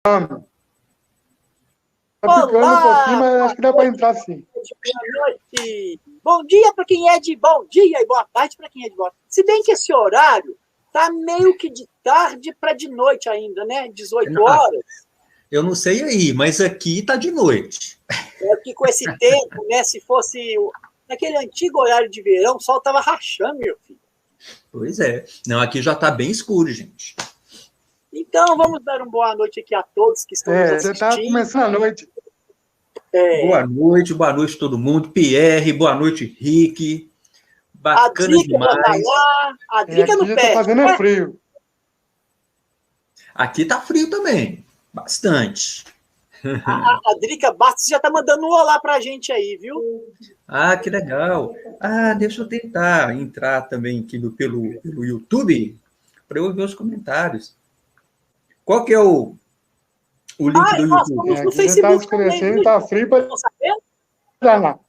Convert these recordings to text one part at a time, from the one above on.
Tá picando um pouquinho, Olá! mas acho que dá para entrar sim. Boa noite! Bom dia para quem é de bom dia e boa tarde para quem é de boa tarde. Se bem que esse horário tá meio que de tarde para de noite ainda, né? 18 horas. Eu não sei aí, mas aqui tá de noite. É que com esse tempo, né? Se fosse naquele antigo horário de verão, o sol tava rachando, meu filho. Pois é. Não, aqui já tá bem escuro, gente. Então, vamos dar uma boa noite aqui a todos que estão nos assistindo. Já tá começando a noite. Boa noite todo mundo. Pierre, boa noite, Rick. Bacana demais. A Drica no já pé. Tá fazendo frio. Aqui tá frio também. Bastante. A Drica Bastos já tá mandando um olá pra gente aí, viu? Ah, que legal. Ah, deixa eu tentar entrar também aqui pelo YouTube para eu ver os comentários. Qual que é o link do nós YouTube? estamos no Facebook também. Tá frio para lá.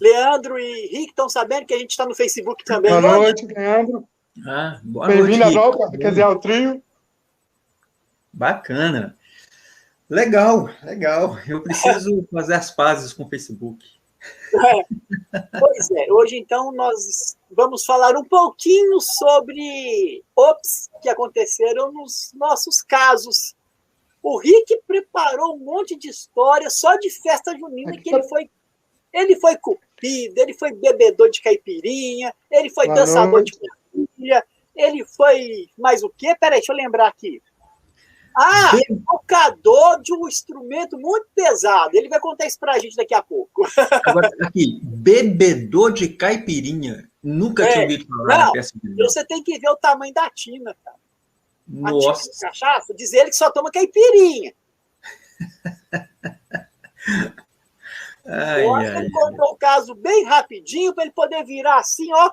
Leandro e Rick estão sabendo que a gente está no Facebook também. Boa noite, Leandro. Boa noite, Bem-vindo à volta, quer dizer, ao trio. Bacana. Legal. Eu preciso fazer as pazes com o Facebook. Pois é, hoje então nós vamos falar um pouquinho sobre ops que aconteceram nos nossos casos. O Rick preparou um monte de história só de festa junina que ele foi cupido, ele foi bebedor de caipirinha, ele foi dançador de quadrilha, ele foi mais o quê? Peraí, deixa eu lembrar aqui. Tocador de um instrumento muito pesado. Ele vai contar isso pra gente daqui a pouco. Agora, aqui, bebedor de caipirinha. Nunca tinha ouvido falar na peça de você tem que ver o tamanho da tina, cara. Nossa. A tina de cachaça, diz ele que só toma caipirinha. Eu acho que ele contou o caso bem rapidinho para ele poder virar assim, ó.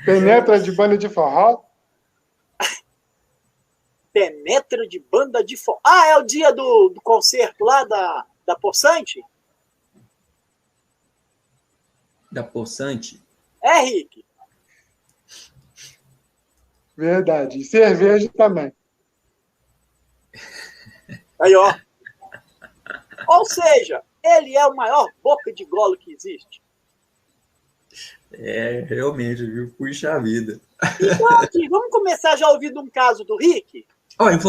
Penetra de banda de forró. Penetra de banda de forró. É o dia do concerto lá da Poçante? Da Poçante? Rick? Verdade. E cerveja também. Aí, ó. Ou seja, ele é o maior boca de golo que existe. Realmente, viu? Puxa vida. Então, aqui, vamos começar já ouvindo um caso do Rick? Vamos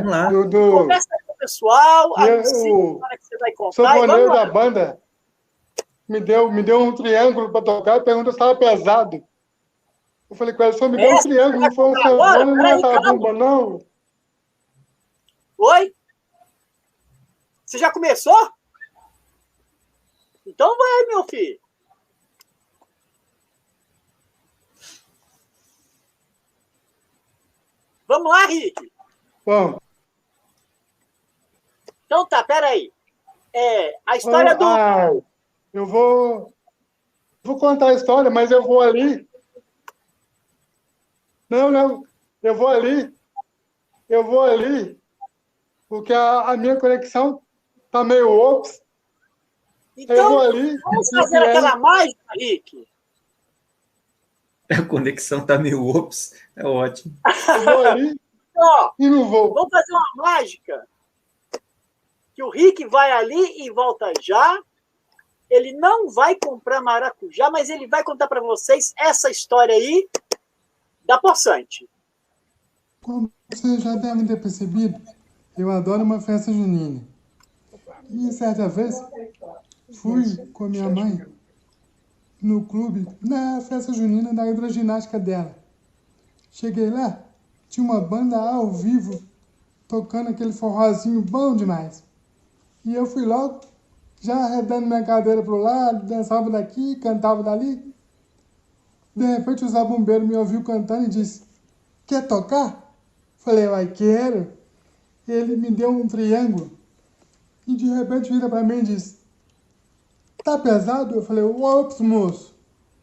lá. Começa aí com o pessoal, o que você vai contar. sanfoneiro da banda me deu um triângulo para tocar e perguntou se estava pesado. Eu falei com ele, só me deu um triângulo, não foi um sanfone, não é zabumba, não. Oi? Você já começou? Então vai, meu filho. Vamos lá, Rick. Bom. Então tá, peraí. A história do... eu vou contar a história, mas eu vou ali. Não, eu vou ali. Porque a minha conexão tá meio ops. Então, eu vou ali, vamos fazer aquela mágica, Rick. A conexão tá meio ops. É ótimo. Eu vou ali e não vou. Vamos fazer uma mágica. Que o Rick vai ali e volta já. Ele não vai comprar maracujá, mas ele vai contar para vocês essa história aí da Poçante. Como vocês já devem ter percebido, eu adoro uma festa junina. E certa vez, fui com a minha mãe no clube, na festa junina da hidroginástica dela. Cheguei lá, tinha uma banda ao vivo, tocando aquele forrozinho bom demais. E eu fui logo, já arredando minha cadeira pro lado, dançava daqui, cantava dali. De repente o zabumbeiro me ouviu cantando e disse, quer tocar? Falei, quero. Ele me deu um triângulo. E de repente vira para mim e diz, tá pesado? Eu falei, ops, moço.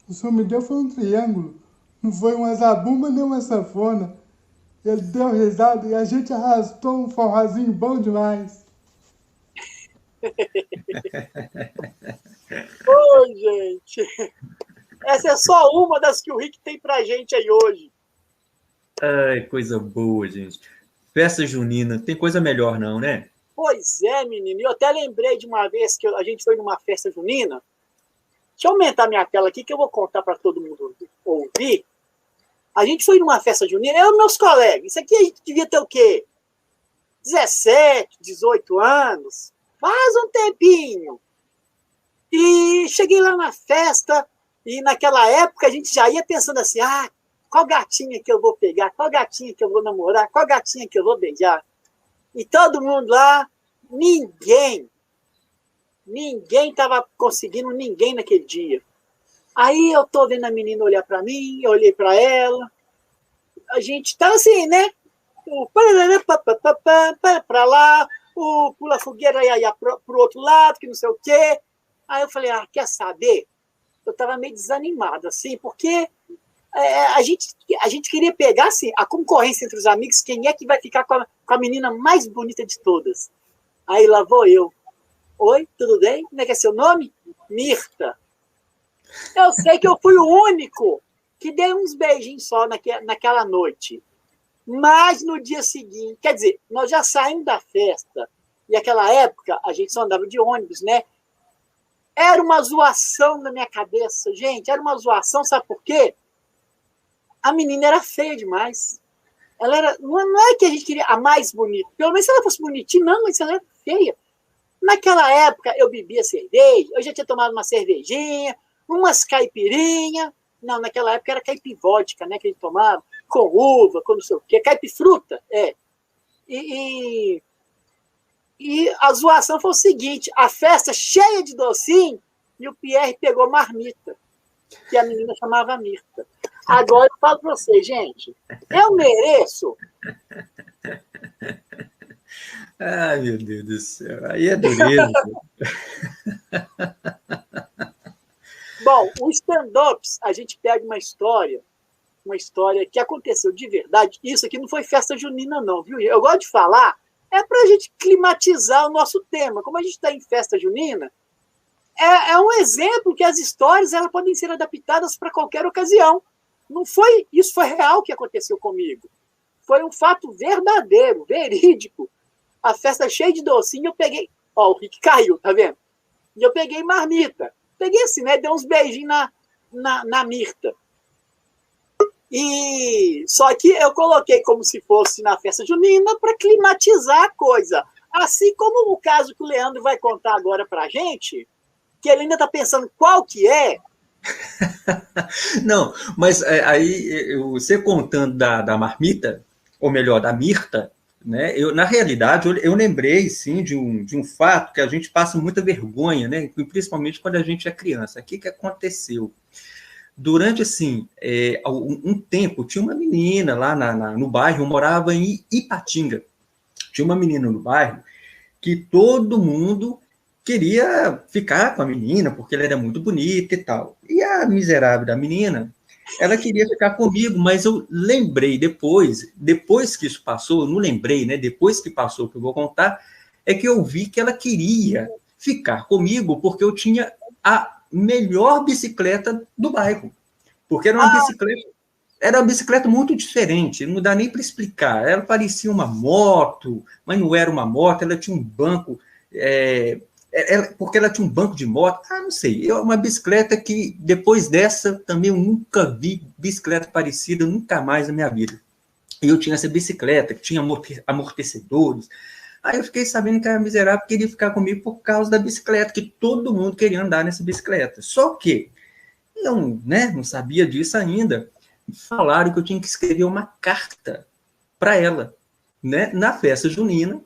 O senhor me deu foi um triângulo. Não foi uma zabumba nem uma sanfona. Ele deu risada e a gente arrastou um forrozinho bom demais. Oi, gente. Essa é só uma das que o Rick tem pra gente aí hoje. Ai, coisa boa, gente. Festa junina, tem coisa melhor não, né? Pois é, menino. Eu até lembrei de uma vez que a gente foi numa festa junina. Deixa eu aumentar minha tela aqui que eu vou contar para todo mundo ouvir. A gente foi numa festa junina, eu e meus colegas. Isso aqui a gente devia ter o quê? 17, 18 anos. Faz um tempinho. E cheguei lá na festa e naquela época a gente já ia pensando assim, qual gatinha que eu vou pegar? Qual gatinha que eu vou namorar? Qual gatinha que eu vou beijar? E todo mundo lá, ninguém estava conseguindo ninguém naquele dia. Aí eu tô vendo a menina olhar para mim, eu olhei para ela, a gente tá assim, né? O para lá, o pula fogueira ia pro outro lado, que não sei o quê. Aí eu falei, quer saber? Eu tava meio desanimado, assim, porque a gente queria pegar assim, a concorrência entre os amigos, quem é que vai ficar com a menina mais bonita de todas. Aí lá vou eu. Oi, tudo bem? Como é que é seu nome? Mirta. Eu sei que eu fui o único que dei uns beijinhos só naquela noite. Mas no dia seguinte, quer dizer, nós já saímos da festa, e naquela época a gente só andava de ônibus, né? Era uma zoação na minha cabeça, gente, era uma zoação, sabe por quê? A menina era feia demais. Ela era, não é que a gente queria a mais bonita, pelo menos se ela fosse bonitinha, não, mas ela era feia. Naquela época eu bebia cerveja, eu já tinha tomado uma cervejinha, umas caipirinha. Não, naquela época era caipivódica, né, que a gente tomava, com uva, com não sei o quê, caipifruta, E a zoação foi o seguinte, a festa cheia de docinho, e o Pierre pegou marmita, que a menina chamava Mirta. Agora eu falo para vocês, gente, eu mereço. Ai, meu Deus do céu, aí é dureza. Bom, o stand-ups, a gente pega uma história que aconteceu de verdade. Isso aqui não foi festa junina, não, viu? Eu gosto de falar, é para a gente climatizar o nosso tema. Como a gente está em festa junina, é um exemplo que as histórias elas podem ser adaptadas para qualquer ocasião. Isso foi real que aconteceu comigo. Foi um fato verdadeiro, verídico. A festa cheia de docinho, eu peguei... Ó, o Rick caiu, tá vendo? E eu peguei marmita. Peguei assim, né? Dei uns beijinhos na Mirta. E só que eu coloquei como se fosse na festa junina para climatizar a coisa. Assim como o caso que o Leandro vai contar agora para a gente, que ele ainda está pensando qual que é. Não, mas aí você contando da marmita, ou melhor, da Mirta, né? Na realidade, eu lembrei, sim, de um fato que a gente passa muita vergonha, né? Principalmente quando a gente é criança. O que aconteceu? Durante, assim, um tempo, tinha uma menina lá no bairro, eu morava em Ipatinga. Tinha uma menina no bairro que todo mundo queria ficar com a menina, porque ela era muito bonita e tal. E a miserável da menina, ela queria ficar comigo, mas eu lembrei depois que isso passou, eu não lembrei, né? Depois que passou, que eu vou contar, é que eu vi que ela queria ficar comigo porque eu tinha a melhor bicicleta do bairro. Porque era uma bicicleta muito diferente, não dá nem para explicar. Ela parecia uma moto, mas não era uma moto, ela tinha um banco... porque ela tinha um banco de moto, não sei, uma bicicleta que, depois dessa, também eu nunca vi bicicleta parecida, nunca mais na minha vida. E eu tinha essa bicicleta, que tinha amortecedores. Aí eu fiquei sabendo que a miserável queria ficar comigo por causa da bicicleta, que todo mundo queria andar nessa bicicleta. Só que eu, né, não sabia disso ainda. Falaram que eu tinha que escrever uma carta para ela, né, na festa junina.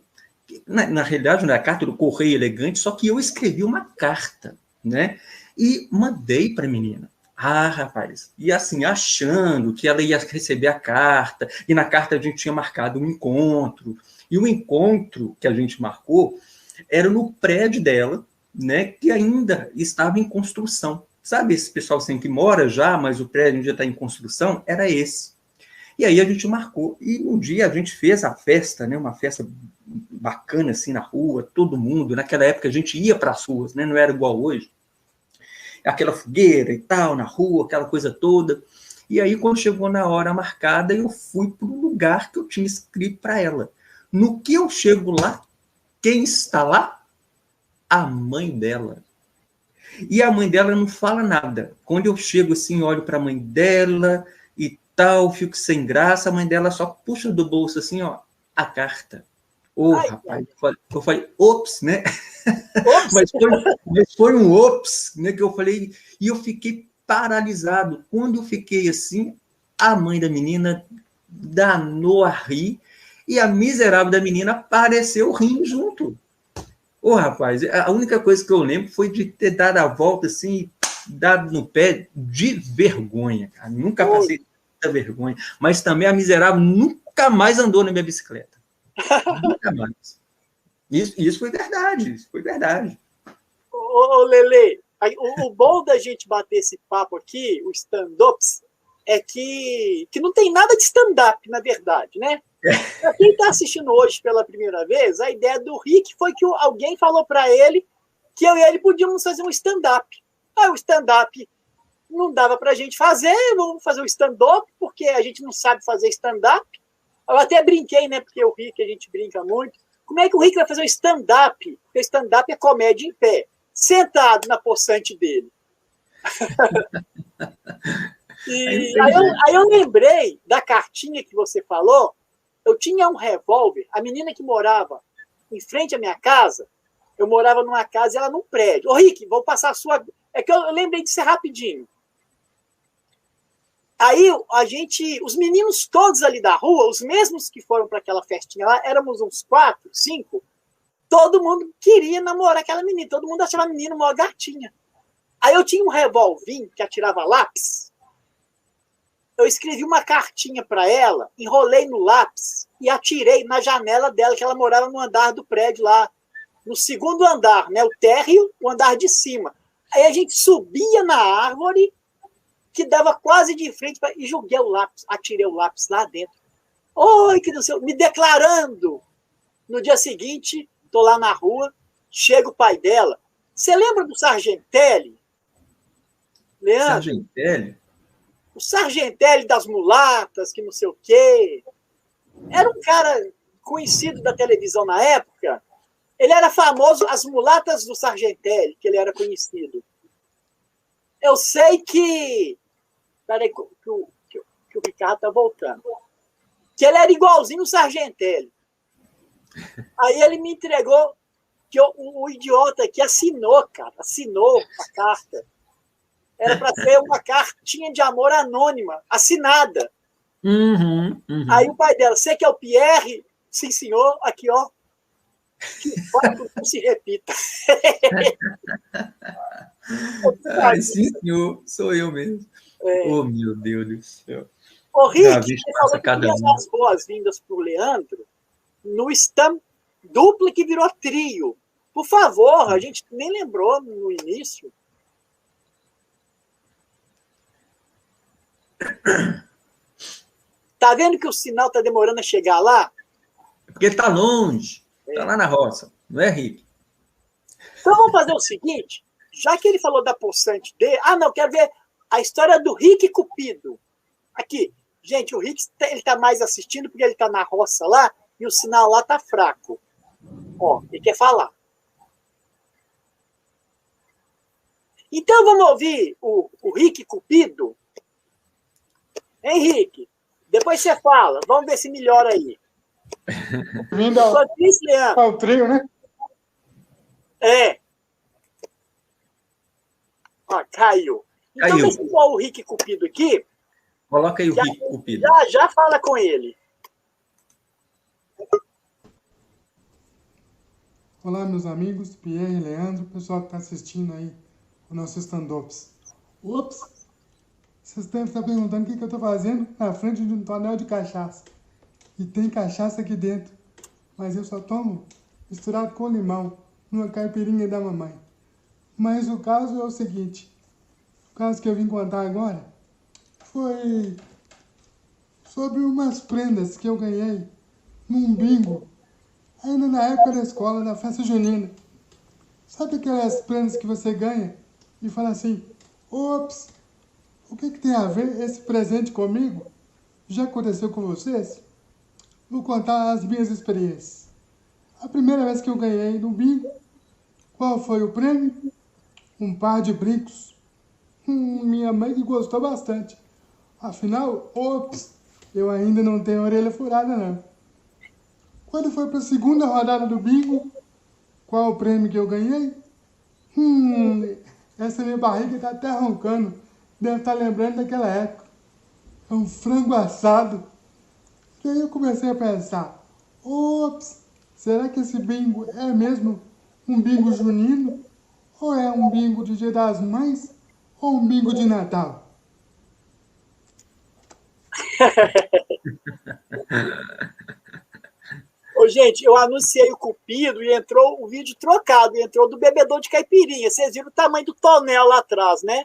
Na realidade, não é a carta do Correio Elegante, só que eu escrevi uma carta, né? E mandei para a menina. Rapaz, e assim, achando que ela ia receber a carta, e na carta a gente tinha marcado um encontro, e o encontro que a gente marcou era no prédio dela, né, que ainda estava em construção. Sabe esse pessoal assim que mora já, mas o prédio já está em construção? Era esse. E aí a gente marcou, e um dia a gente fez a festa, né, uma festa bacana assim na rua, todo mundo, naquela época a gente ia para as ruas, né, não era igual hoje, aquela fogueira e tal, na rua, aquela coisa toda, E aí, quando chegou na hora marcada, eu fui para o lugar que eu tinha escrito para ela. No que eu chego lá, quem está lá? A mãe dela. E a mãe dela não fala nada. Quando eu chego assim, olho para a mãe dela e tal, fico sem graça, a mãe dela só puxa do bolso assim, ó, a carta. Ô, Ai, rapaz, eu falei, ops, né? ops. Mas foi um ops, né, que eu falei, e eu fiquei paralisado. Quando eu fiquei assim, a mãe da menina danou a rir e a miserável da menina apareceu rindo junto. Ô, rapaz, a única coisa que eu lembro foi de ter dado a volta assim, e dado no pé de vergonha, cara. Nunca passei tanta vergonha. Mas também a miserável nunca mais andou na minha bicicleta. Nunca mais. Isso foi verdade, isso foi verdade. Ô, Lele, o bom da gente bater esse papo aqui, o stand-ups, é que não tem nada de stand-up, na verdade, né? Para quem está assistindo hoje pela primeira vez, a ideia do Rick foi que alguém falou para ele que eu e ele podíamos fazer um stand-up. Aí o stand-up não dava para a gente fazer, vamos fazer um stand-up, porque a gente não sabe fazer stand-up. Eu até brinquei, né? Porque o Rick, a gente brinca muito. Como é que o Rick vai fazer um stand-up? Porque stand-up é comédia em pé, sentado na poçante dele. Aí eu lembrei da cartinha que você falou. Eu tinha um revólver. A menina que morava em frente à minha casa, eu morava numa casa e ela num prédio. Ô, Rick, vou passar a sua... É que eu lembrei de ser rapidinho. Aí os meninos todos ali da rua, os mesmos que foram para aquela festinha lá, éramos uns 4, 5, todo mundo queria namorar aquela menina, todo mundo achava a menina uma gatinha. Aí eu tinha um revolvinho que atirava lápis, eu escrevi uma cartinha para ela, enrolei no lápis e atirei na janela dela, que ela morava no andar do prédio lá, no segundo andar, né? O térreo, o andar de cima. Aí a gente subia na árvore, que dava quase de frente, e joguei o lápis, atirei o lápis lá dentro. Oi, que não sei, me declarando. No dia seguinte, tô lá na rua, chega o pai dela. Você lembra do Sargentelli? Leandro? Sargentelli? O Sargentelli das mulatas, que não sei o quê. Era um cara conhecido da televisão na época. Ele era famoso, as mulatas do Sargentelli, que ele era conhecido. Eu sei que... Peraí, que o Ricardo está voltando. Que ele era igualzinho o Sargentelli. Aí ele me entregou, que o idiota aqui assinou, cara. Assinou a carta. Era para ser uma cartinha de amor anônima, assinada. Uhum. Aí o pai dela, você que é o Pierre? Sim, senhor. Aqui, ó. Que não se repita. Ai, sim, senhor. Sou eu mesmo. Oh, meu Deus do céu. Ô, Rick, você falou que cada queria dar as boas-vindas para o Leandro no stand duplo que virou trio. Por favor, a gente nem lembrou no início. Tá vendo que o sinal tá demorando a chegar lá? Porque ele tá longe. Tá lá na roça. Não é, Rick? Então vamos fazer o seguinte, já que ele falou da poçante dele... Ah, não, quero ver a história do Rick Cupido. Aqui. Gente, o Rick ele tá mais assistindo porque ele tá na roça lá e o sinal lá tá fraco. Ó, ele quer falar. Então vamos ouvir o Rick Cupido? Henrique, depois você fala. Vamos ver se melhora aí. Vindo ao trio, né? É. Ó, caiu. Então, deixa eu pôr o Rick Cupido aqui. Coloca aí o Rick Cupido. Já fala com ele. Olá, meus amigos, Pierre e Leandro, pessoal que está assistindo aí o nosso stand-ups. Ops! Vocês devem estar perguntando o que eu estou fazendo na frente de um tonel de cachaça. E tem cachaça aqui dentro, mas eu só tomo misturado com limão, numa caipirinha da mamãe. Mas o caso é o seguinte, o caso que eu vim contar agora foi sobre umas prendas que eu ganhei num bingo, ainda na época da escola, na festa junina. Sabe aquelas prendas que você ganha e fala assim, ops, O que tem a ver esse presente comigo? Já aconteceu com vocês? Vou contar as minhas experiências. A primeira vez que eu ganhei no bingo, qual foi o prêmio? Um par de brincos. Minha mãe que gostou bastante. Afinal, ops, eu ainda não tenho orelha furada, não. Quando foi para a segunda rodada do bingo, qual o prêmio que eu ganhei? Essa minha barriga está até roncando. Deve estar lembrando daquela época. É um frango assado. E aí eu comecei a pensar, ops, será que esse bingo é mesmo um bingo junino? Ou é um bingo de Dia das Mães? Ou um bingo de Natal? Ô, gente, eu anunciei o Cupido e entrou o vídeo trocado, entrou do bebedor de caipirinha. Vocês viram o tamanho do tonel lá atrás, né?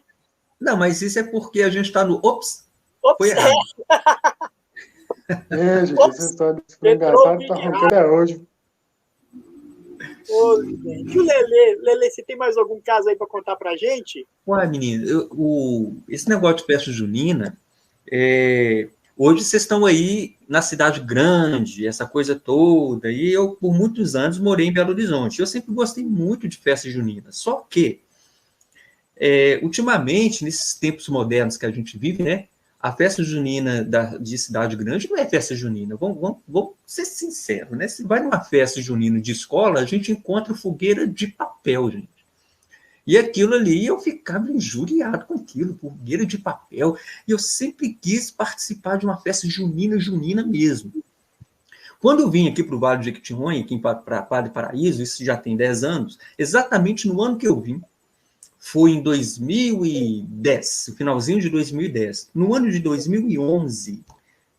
Não, mas isso é porque a gente está no... Ops, Ops, foi errado. Gente, Ops, essa história desse frango entrou o assado tá vídeo roncando até hoje. Ô, gente. E o Lelê? Lelê, você tem mais algum caso aí para contar pra gente? Uai, menino, esse negócio de festa junina, hoje vocês estão aí na cidade grande, essa coisa toda, e eu, por muitos anos, morei em Belo Horizonte. Eu sempre gostei muito de festa junina, só que, ultimamente, nesses tempos modernos que a gente vive, né, a festa junina de cidade grande não é festa junina, vamos ser sinceros, né? Se vai numa festa junina de escola, a gente encontra fogueira de papel, gente. E aquilo ali, eu ficava injuriado com aquilo, fogueira de papel. E eu sempre quis participar de uma festa junina mesmo. Quando eu vim aqui para o Vale do Jequitinhonha, aqui para Padre Paraíso, isso já tem 10 anos, exatamente no ano que eu vim, foi em 2010, finalzinho de 2010. No ano de 2011,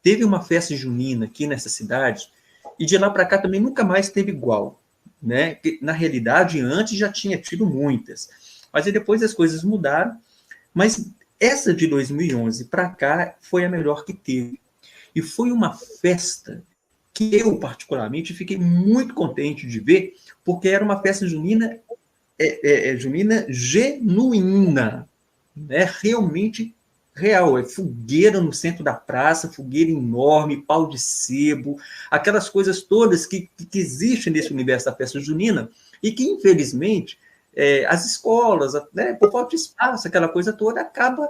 teve uma festa junina aqui nessa cidade, e de lá para cá também nunca mais teve igual. Né? Na realidade, antes já tinha tido muitas, mas aí depois as coisas mudaram, mas essa de 2011 para cá foi a melhor que teve, e foi uma festa que eu particularmente fiquei muito contente de ver, porque era uma festa junina, junina genuína, né? Realmente real, é fogueira no centro da praça, fogueira enorme, pau de sebo, aquelas coisas todas que existem nesse universo da festa junina e que, infelizmente, as escolas, né, por falta de espaço, aquela coisa toda, acaba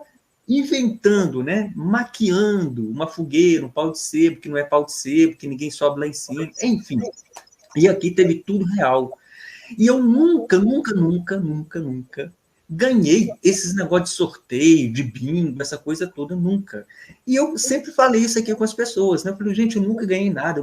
inventando, né, maquiando uma fogueira, um pau de sebo, que não é pau de sebo, que ninguém sobe lá em cima, enfim. E aqui teve tudo real. E eu nunca ganhei esses negócios de sorteio, de bingo, essa coisa toda, nunca. E eu sempre falei isso aqui com as pessoas, né? Eu falei, gente, eu nunca ganhei nada.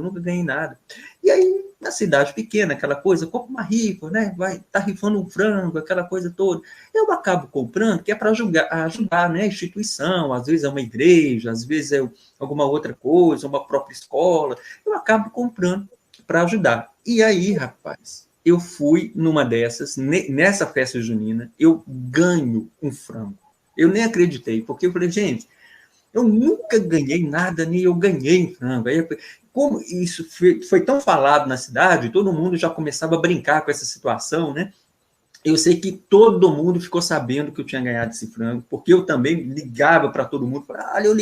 E aí, na cidade pequena, aquela coisa, compra uma rifa, né? Tá rifando um frango, aquela coisa toda. Eu acabo comprando, que é para ajudar, né? A instituição, às vezes é uma igreja, às vezes é alguma outra coisa, uma própria escola. Eu acabo comprando para ajudar. E aí, rapaz, eu fui numa dessas, nessa festa junina, eu ganho um frango. Eu nem acreditei, porque eu falei, gente, eu nunca ganhei nada, nem eu ganhei um frango. Aí, como isso foi tão falado na cidade, todo mundo já começava a brincar com essa situação, né? Eu sei que todo mundo ficou sabendo que eu tinha ganhado esse frango, porque eu também ligava para todo mundo, falava, eu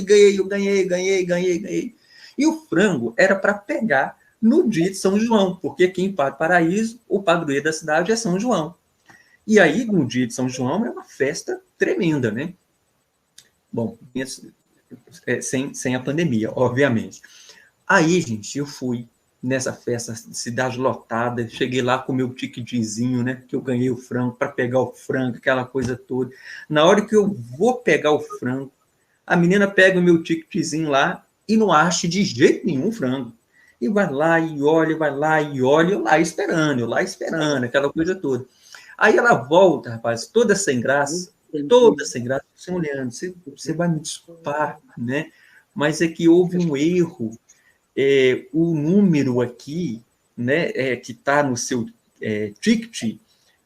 ganhei. E o frango era para pegar no dia de São João, porque aqui em Padre Paraíso, o padroeiro da cidade é São João. E aí, no dia de São João, é uma festa tremenda, né? Bom, sem a pandemia, obviamente. Aí, gente, eu fui nessa festa, cidade lotada, cheguei lá com o meu ticketzinho, né? Que eu ganhei o frango, para pegar o frango, aquela coisa toda. Na hora que eu vou pegar o frango, a menina pega o meu ticketzinho lá e não acha de jeito nenhum o frango. E vai lá e olha, eu lá esperando, aquela coisa toda. Aí ela volta, rapaz, toda sem graça, você olhando, você vai me desculpar, né? Mas é que houve um erro, o número aqui, né, que está no seu ticket,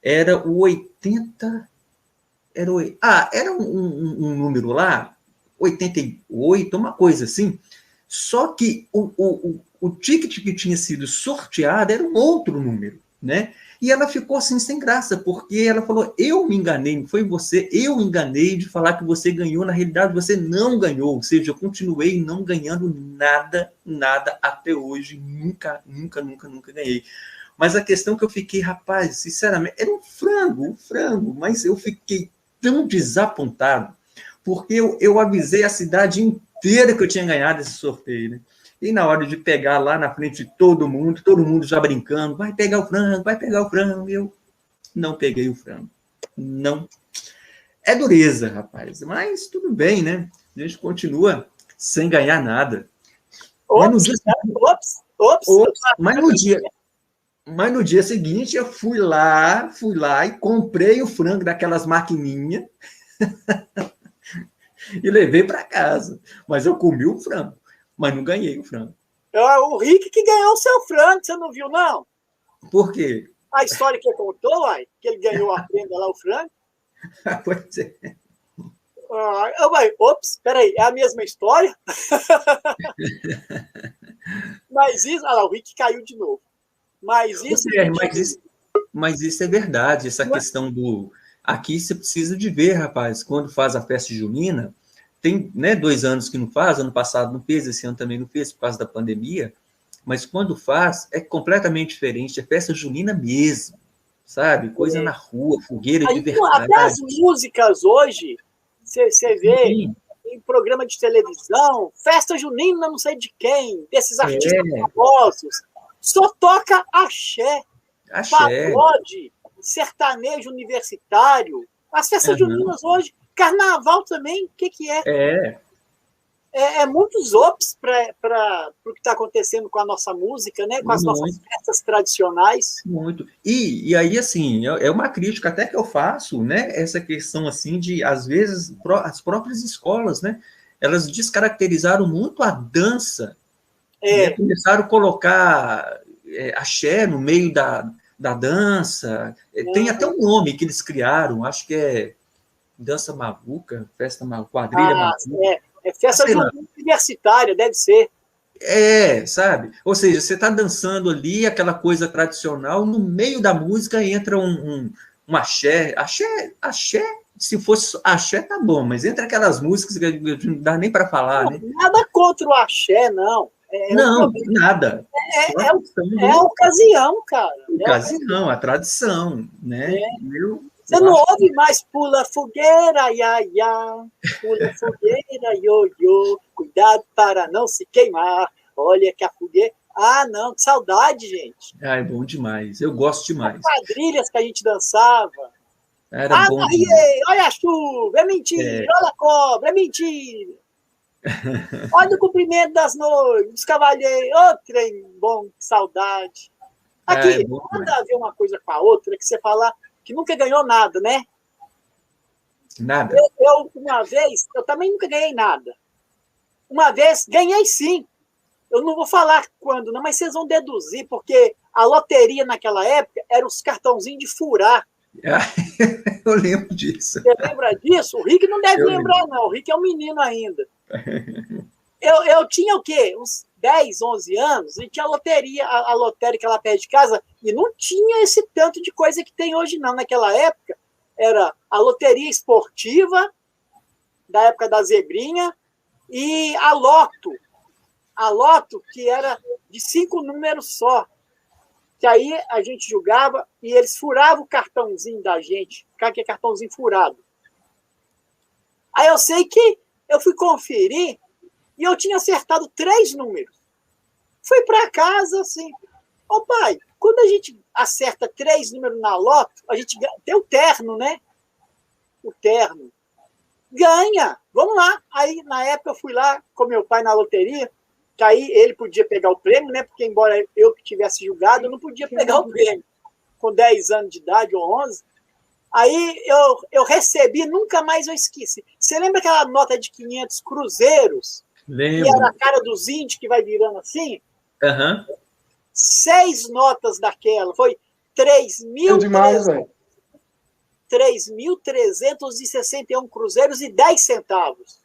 era o 80, era um número lá, 88, uma coisa assim, só que o ticket que tinha sido sorteado era um outro número, né? E ela ficou assim, sem graça, porque ela falou, eu me enganei, não foi você, eu enganei de falar que você ganhou, na realidade você não ganhou, ou seja, eu continuei não ganhando nada, nada até hoje, nunca ganhei. Mas a questão que eu fiquei, rapaz, sinceramente, era um frango, mas eu fiquei tão desapontado, porque eu avisei a cidade inteira que eu tinha ganhado esse sorteio, né? E na hora de pegar lá na frente de todo mundo já brincando, vai pegar o frango, eu não peguei o frango. Não. É dureza, rapaz, mas tudo bem, né? A gente continua sem ganhar nada. Mas no dia seguinte eu fui lá e comprei o frango daquelas maquininhas e levei para casa. Mas eu comi o frango, mas não ganhei o frango. É o Rick que ganhou o seu frango, você não viu, não? Por quê? A história que ele contou, uai, que ele ganhou a prenda lá, o frango. Pois é. Ops, peraí, é a mesma história? Mas isso, olha lá, o Rick caiu de novo. Mas isso é verdade, essa questão do... Aqui você precisa de ver, rapaz, quando faz a festa junina, tem, né, 2 anos que não faz, ano passado não fez, esse ano também não fez por causa da pandemia, mas quando faz, é completamente diferente, é festa junina mesmo, sabe? Coisa na rua, fogueira de verdade. Até as músicas hoje, você vê em programa de televisão, festa junina não sei de quem, desses artistas famosos, só toca axé, pagode, sertanejo universitário, as festas juninas hoje, carnaval também, o que é? É muitos ops para o que está acontecendo com a nossa música, né? Com as nossas festas tradicionais. Muito. E aí, assim, é uma crítica até que eu faço, né? Essa questão, assim, de, às vezes, as próprias escolas, né? Elas descaracterizaram muito a dança. Né? Começaram a colocar axé no meio da dança. Tem até um nome que eles criaram, acho que é dança maluca, quadrilha maluca. É festa universitária, deve ser. Sabe? Ou seja, você está dançando ali, aquela coisa tradicional, no meio da música entra um axé. Axé, se fosse axé, tá bom, mas entra aquelas músicas que não dá nem para falar, né? Nada contra o axé, não. Nada. É a ocasião, cara. Ocasião, a tradição, né? Você não ouve mais pula fogueira, ia, pula fogueira, ioiô, cuidado para não se queimar, olha que a fogueira... Ah, não, que saudade, gente. É bom demais, eu gosto demais. As quadrilhas que a gente dançava. Era bom demais. Olha a chuva, é mentira, olha a cobra, é mentira. Olha o cumprimento das noivas, dos cavalheiros, trem bom, que saudade. Aqui, manda ver uma coisa com a outra, que você fala... que nunca ganhou nada, né? Nada. Uma vez, eu também nunca ganhei nada. Uma vez, ganhei sim. Eu não vou falar quando, não, mas vocês vão deduzir, porque a loteria naquela época era os cartãozinhos de furar. Eu lembro disso. Você lembra disso? O Rick não deve lembrar, não. O Rick é um menino ainda. Eu tinha o quê? Uns 10, 11 anos, e tinha a lotérica lá perto de casa, e não tinha esse tanto de coisa que tem hoje, não. Naquela época, era a loteria esportiva, da época da Zebrinha, e a Loto. A Loto, que era de 5 números só. Que aí a gente jogava e eles furavam o cartãozinho da gente. Que é cartãozinho furado. Aí eu sei que eu fui conferir e eu tinha acertado 3 números. Fui para casa assim, pai, quando a gente acerta 3 números na Loto, a gente tem o terno, né? O terno. Ganha, vamos lá. Aí, na época, eu fui lá com meu pai na loteria, que aí ele podia pegar o prêmio, né? Porque, embora eu que tivesse julgado, eu não podia pegar o prêmio. Com 10 anos de idade ou 11. Aí eu recebi, nunca mais eu esqueci. Você lembra aquela nota de 500 cruzeiros? Lembro. Que era a cara dos índios que vai virando assim? 6 notas daquela. Foi 3.361 cruzeiros e 10 centavos.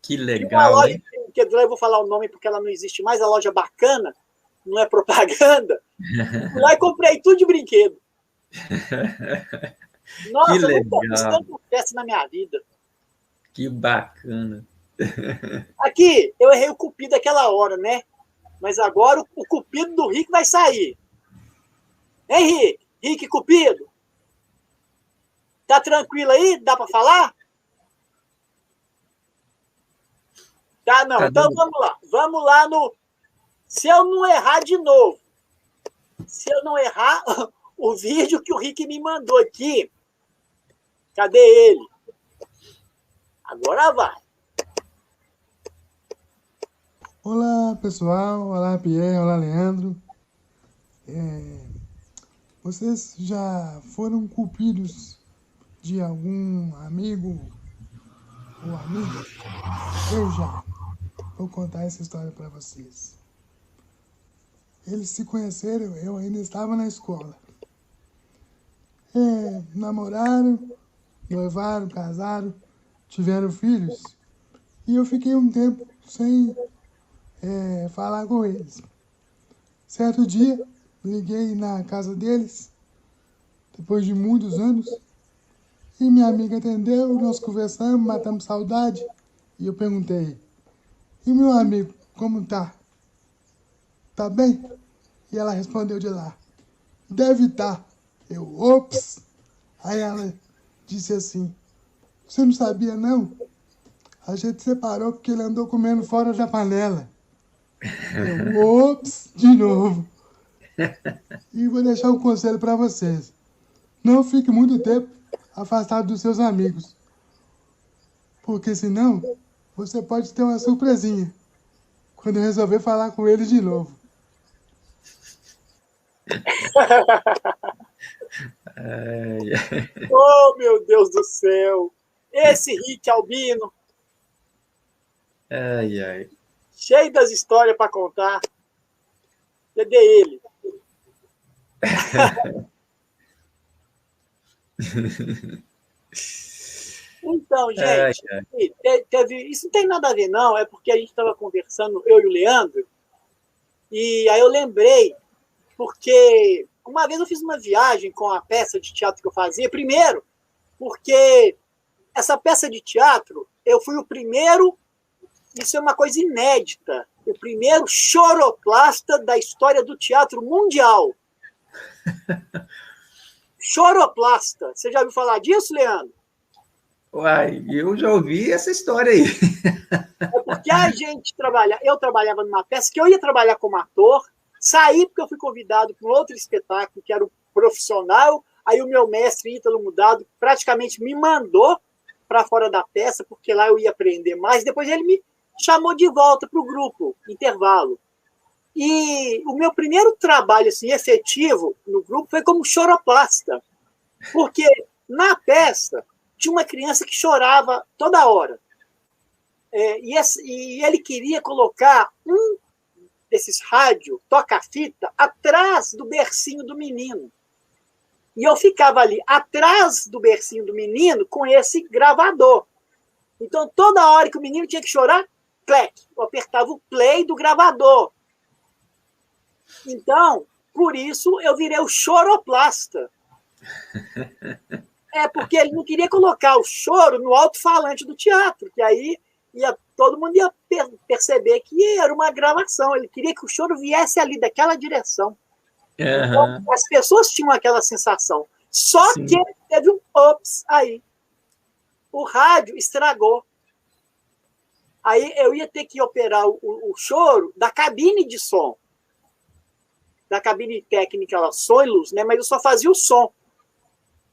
Que legal, loja, hein? Eu vou falar o nome porque ela não existe mais, a loja Bacana, não é propaganda. Fui lá e comprei tudo de brinquedo. Nossa, Que eu nunca fiz legal, tanta festa na minha vida. que bacana. Aqui, eu errei o cupido aquela hora, né? Mas agora o cupido do Rick vai sair. Hein, Rick? Rick Cupido? Tá tranquilo aí? Dá para falar? Tá, não. Tá Então dando... vamos lá. Vamos lá no... Se eu não errar de novo, se eu não errar, o vídeo que o Rick me mandou aqui, cadê ele? Agora vai. Olá, pessoal. Olá, Pierre. Olá, Leandro. Vocês já foram cupidos de algum amigo ou amiga? Eu já. Vou contar essa história para vocês. Eles se conheceram, eu ainda estava na escola. Namoraram, noivaram, casaram, tiveram filhos. E eu fiquei um tempo sem falar com eles. Certo dia, liguei na casa deles, depois de muitos anos, e minha amiga atendeu, nós conversamos, matamos saudade, e eu perguntei, e meu amigo, como tá? Tá bem? E ela respondeu de lá, deve estar. Eu, ops! Aí ela disse assim, você não sabia não? A gente separou porque ele andou comendo fora da panela. Eu, ops, de novo. E vou deixar um conselho para vocês. Não fique muito tempo afastado dos seus amigos. Porque senão, você pode ter uma surpresinha quando eu resolver falar com eles de novo. Oh, meu Deus do céu. Esse Rick Albino, Ai, ai. cheio das histórias para contar. Cadê ele? Então, gente, isso não tem nada a ver, não. É porque a gente estava conversando, eu e o Leandro, e aí eu lembrei, porque uma vez eu fiz uma viagem com a peça de teatro que eu fazia. Primeiro, porque essa peça de teatro, eu fui o primeiro, isso é uma coisa inédita, o primeiro choroplasta da história do teatro mundial. Choroplasta. Você já ouviu falar disso, Leandro? Uai, eu já ouvi essa história aí. É porque eu trabalhava numa peça que eu ia trabalhar como ator, saí porque eu fui convidado para um outro espetáculo, que era o Profissional, aí o meu mestre, Ítalo Mudado, praticamente me mandou para fora da peça, porque lá eu ia aprender mais, depois ele me chamou de volta para o grupo, intervalo. E o meu primeiro trabalho assim, efetivo no grupo foi como choroplasta, porque na peça tinha uma criança que chorava toda hora. E ele queria colocar um desses rádio toca-fita atrás do bercinho do menino. E eu ficava ali atrás do bercinho do menino com esse gravador. Então, toda hora que o menino tinha que chorar, plec, eu apertava o play do gravador. Então, por isso, eu virei o choroplasta. Porque ele não queria colocar o choro no alto-falante do teatro, que aí todo mundo ia perceber que era uma gravação. Ele queria que o choro viesse ali, daquela direção. Então, as pessoas tinham aquela sensação. Só Sim. que teve um ups aí. O rádio estragou. Aí eu ia ter que operar o choro da cabine de som. Da cabine técnica, ela som e luz, né? Mas eu só fazia o som.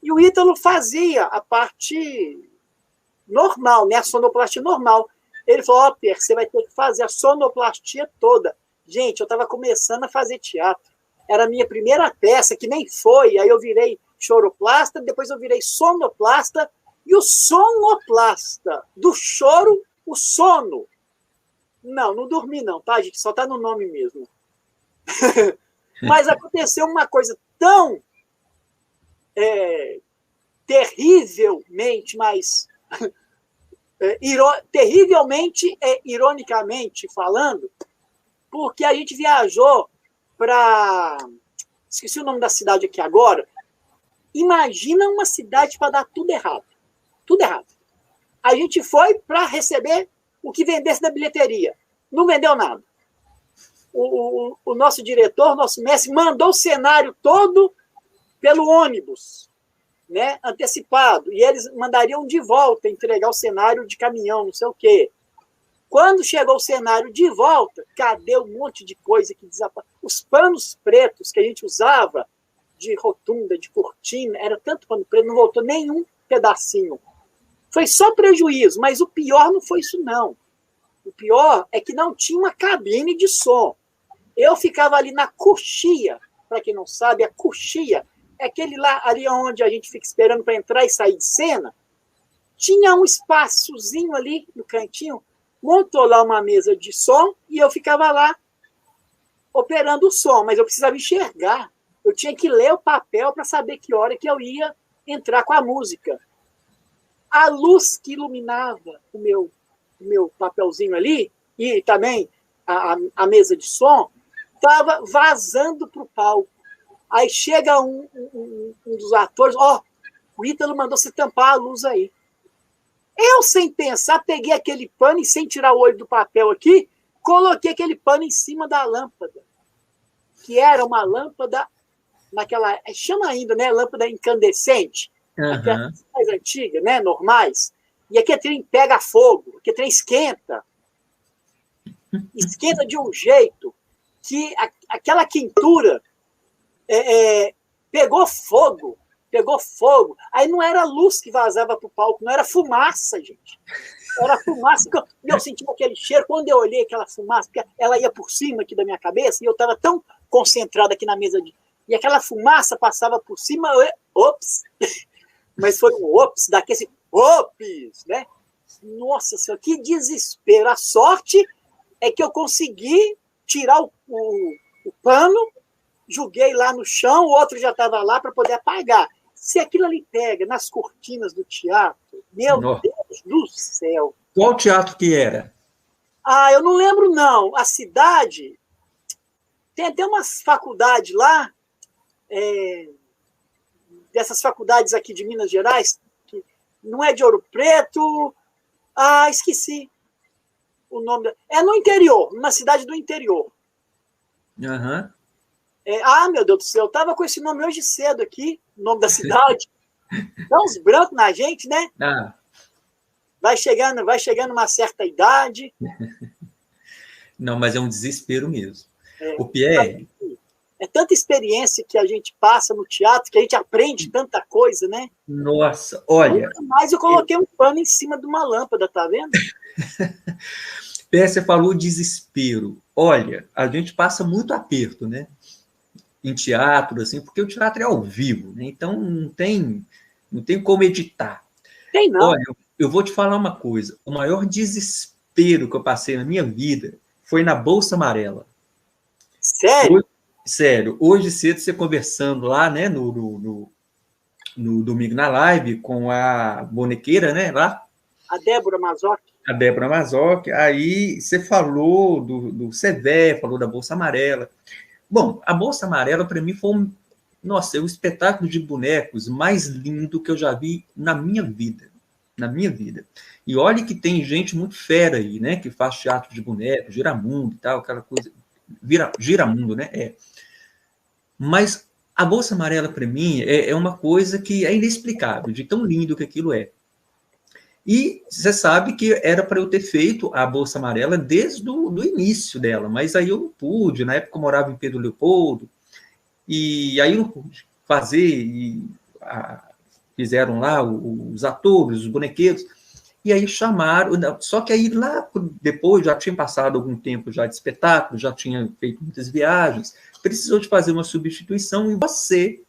E o Ítalo fazia a parte normal, né? A sonoplastia normal. Ele falou, Pierre, você vai ter que fazer a sonoplastia toda. Gente, eu estava começando a fazer teatro. Era a minha primeira peça, que nem foi. Aí eu virei choroplasta, depois eu virei sonoplasta. E o sonoplasta do choro, o sono. Não dormi não, tá, gente? Só tá no nome mesmo. Mas aconteceu uma coisa tão terrivelmente, mas terrivelmente, ironicamente falando, porque a gente viajou para... Esqueci o nome da cidade aqui agora. Imagina uma cidade para dar tudo errado. Tudo errado. A gente foi para receber o que vendesse da bilheteria. Não vendeu nada. O nosso diretor, o nosso mestre, mandou o cenário todo pelo ônibus, né, antecipado. E eles mandariam de volta entregar o cenário de caminhão, não sei o quê. Quando chegou o cenário de volta, cadê um monte de coisa que desapareceu? Os panos pretos que a gente usava, de rotunda, de cortina, era tanto pano preto, não voltou nenhum pedacinho. Foi só prejuízo, mas o pior não foi isso, não. O pior é que não tinha uma cabine de som. Eu ficava ali na coxia, para quem não sabe, a coxia é aquele lá, ali onde a gente fica esperando para entrar e sair de cena. Tinha um espaçozinho ali no cantinho, montou lá uma mesa de som e eu ficava lá operando o som, mas eu precisava enxergar. Eu tinha que ler o papel para saber que hora que eu ia entrar com a música. A luz que iluminava o meu papelzinho ali, e também a mesa de som, estava vazando para o palco. Aí chega um dos atores, o Ítalo mandou você tampar a luz aí. Eu, sem pensar, peguei aquele pano e, sem tirar o olho do papel aqui, coloquei aquele pano em cima da lâmpada, que era uma lâmpada, naquela, chama ainda, né, lâmpada incandescente, aquelas mais antigas, né, normais, e aqui a trem pega fogo, aqui a trem esquenta de um jeito que aquela quintura pegou fogo, aí não era luz que vazava para o palco, não era fumaça, gente, era fumaça, e eu senti aquele cheiro, quando eu olhei aquela fumaça, porque ela ia por cima aqui da minha cabeça, e eu estava tão concentrado aqui na mesa, e aquela fumaça passava por cima, ops, mas foi um ops, daquele ops, né? Nossa Senhora, que desespero. A sorte é que eu consegui tirar o pano, joguei lá no chão, o outro já estava lá para poder apagar. Se aquilo ali pega nas cortinas do teatro, meu Deus do céu. Qual teatro que era? Eu não lembro, não. A cidade... Tem até umas faculdades lá, dessas faculdades aqui de Minas Gerais, que não é de Ouro Preto... esqueci o nome. É no interior, numa cidade do interior. Uhum. Meu Deus do céu, eu estava com esse nome hoje cedo aqui, o nome da cidade. Dá uns brancos na gente, né? Vai chegando uma certa idade. Não, mas é um desespero mesmo. O Pierre... É tanta experiência que a gente passa no teatro, que a gente aprende tanta coisa, né? Nossa, olha... Nunca mais eu coloquei um pano em cima de uma lâmpada, tá vendo? Pierre, você falou desespero. Olha, a gente passa muito aperto, né? Em teatro, assim, porque o teatro é ao vivo, né? Então não tem como editar. Tem não. Olha, eu vou te falar uma coisa. O maior desespero que eu passei na minha vida foi na Bolsa Amarela. Sério? Sério, hoje cedo você conversando lá, né, no domingo na live com a bonequeira, né, lá. A Débora Mazoc. A Débora Mazoc, aí você falou do CEVE, falou da Bolsa Amarela. Bom, a Bolsa Amarela para mim foi um espetáculo de bonecos mais lindo que eu já vi na minha vida. E olha que tem gente muito fera aí, né, que faz teatro de bonecos, Giramundo e tal, aquela coisa, Giramundo, né, Mas a Bolsa Amarela, para mim, é uma coisa que é inexplicável, de tão lindo que aquilo é. E você sabe que era para eu ter feito a Bolsa Amarela desde o início dela, mas aí eu não pude, na época eu morava em Pedro Leopoldo, e aí eu não pude fazer, fizeram lá os atores, os bonequeiros, e aí chamaram, só que aí lá depois, já tinha passado algum tempo já de espetáculo, já tinha feito muitas viagens, precisou de fazer uma substituição, e você,